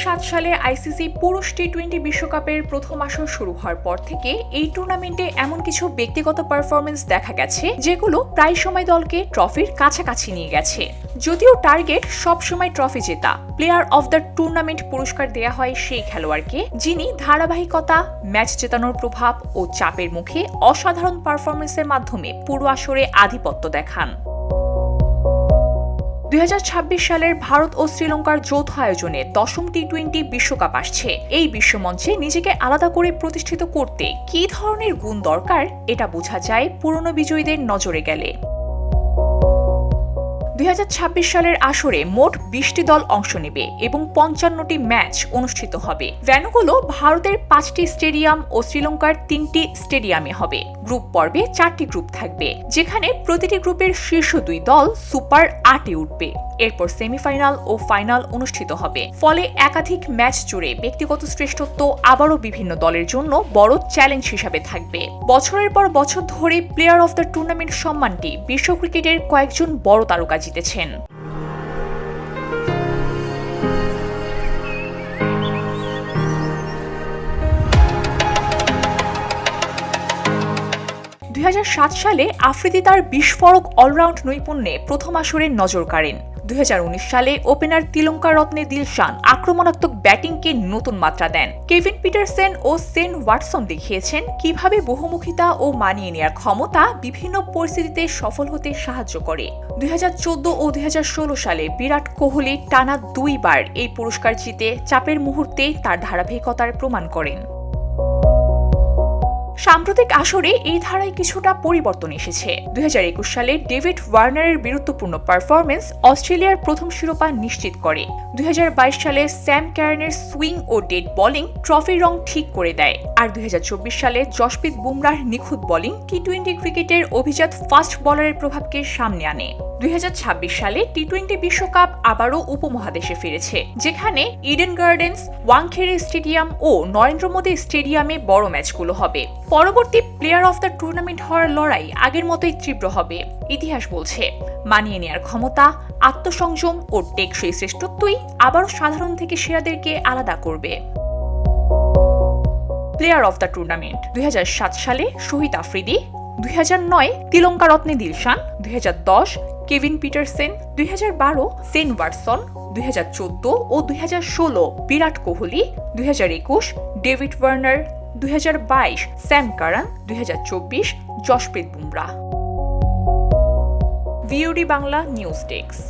2007 সালে আইসিসি পুরুষ টি-20 বিশ্বকাপের প্রথম আসর শুরু হওয়ার পর থেকে এই টুর্নামেন্টে এমন কিছু ব্যক্তিগত পারফরমেন্স দেখা গেছে যেগুলো প্রায় সময় দলকে ট্রফির কাছাকাছি নিয়ে গেছে। যদিও টার্গেট সবসময় ট্রফি জেতা, প্লেয়ার অফ দ্য টুর্নামেন্ট পুরস্কার দেয়া হয় সেই খেলোয়াড়কে যিনি ধারাবাহিকতা, ম্যাচ জেতানোর প্রভাব ও চাপের মুখে অসাধারণ পারফরমেন্সের মাধ্যমে পুরো আসরে আধিপত্য দেখান। 2026 সালের ভারত ও শ্রীলঙ্কার যৌথ আয়োজনে 10ম টি-20 বিশ্বকাপ আসছে। এই বিশ্বমঞ্চে নিজেকে আলাদা করে প্রতিষ্ঠিত করতে কী ধরনের গুণ দরকার এটা বোঝা যায় পুরনো বিজয়ীদের নজরে গেলে। 2026 সালের আসরে মোট 20টি দল অংশ নেবে এবং 55টি ম্যাচ অনুষ্ঠিত হবে। ভেন্যুগুলো ভারতের 5টি স্টেডিয়াম ও শ্রীলঙ্কার 3টি স্টেডিয়ামে হবে। গ্রুপ পর্বে 4টি গ্রুপ থাকবে, যেখানে প্রতিটি গ্রুপের শীর্ষ 2 দল সুপার 8-এ উঠবে। এরপর সেমিফাইনাল ও ফাইনাল অনুষ্ঠিত হবে। ফলে একাধিক ম্যাচ জুড়ে ব্যক্তিগত শ্রেষ্ঠত্ব আবারও বিভিন্ন দলের জন্য বড় চ্যালেঞ্জ হিসাবে থাকবে। বছরের পর বছর ধরে প্লেয়ার অফ দ্য টুর্নামেন্ট সম্মানটি বিশ্ব ক্রিকেটের কয়েকজন বড় তারকা জিতেছেন। সালে আফ্রিদি তার বিস্ফোরক অলরাউন্ড নৈপুণ্যে প্রথম আসরে নজর কাড়েন। 2019 সালে ওপেনার তিলঙ্কা রত্নে দিলশান আক্রমণাত্মক ব্যাটিংকে নতুন মাত্রা দেন। কেভিন পিটারসেন ও সেন ওয়াটসন দেখিয়েছেন কিভাবে বহুমুখিতা ও মানিয়ে নেওয়ার ক্ষমতা বিভিন্ন পরিস্থিতিতে সফল হতে সাহায্য করে। 2014 ও 2016 সালে বিরাট কোহলি টানা 2 বার এই পুরস্কার জিতে চাপের মুহূর্তে তার ধারাবাহিকতার প্রমাণ করেন। সাম্প্রতিক আসরে এই ধারায় কিছুটা পরিবর্তন এসেছে। 2021 সালে ডেভিড ওয়ার্নারের বীরত্বপূর্ণ পারফরমেন্স অস্ট্রেলিয়ার প্রথম শিরোপা নিশ্চিত করে। 2022 সালে স্যাম ক্যারনের সুইং ও ডেড বোলিং ট্রফির রং ঠিক করে দেয়। আর 2024 সালে জসপ্রীত বুমরাহর নিখুঁত বোলিং টি-20 ক্রিকেটের অভিজাত ফাস্ট বোলারের প্রভাবকে সামনে আনে। 2026 সালে টি-20 বিশ্বকাপ আবারও উপমহাদেশে ফিরেছে, যেখানে ইডেন গার্ডেন্স, ওয়াংখেড়ে স্টেডিয়াম ও নরেন্দ্র মোদী স্টেডিয়ামে বড় ম্যাচগুলো হবে। পরবর্তী প্লেয়ার অফ দ্য টুর্নামেন্ট হওয়ার লড়াই আগের মতোই তীব্র হবে। ইতিহাস বলছে, মানিয়ে নেওয়ার ক্ষমতা, আত্মসংযম ও টেকসই শ্রেষ্ঠত্বই আবারও সাধারণ থেকে সেরাদেরকে আলাদা করবে। প্লেয়ার অফ দ্য টুর্নামেন্ট: 2007 সালে শহীদ আফ্রিদি, 2009 তিলঙ্কা রত্নে দিলশান, 2010 কেভিন পিটারসেন, 2012 সেন ওয়াটসন, 2014 ও 2016 Virat Kohli, 2021 David Warner, 2022 Sam Curran, 2024 Jasprit Bumrah. VOD Bangla news desk.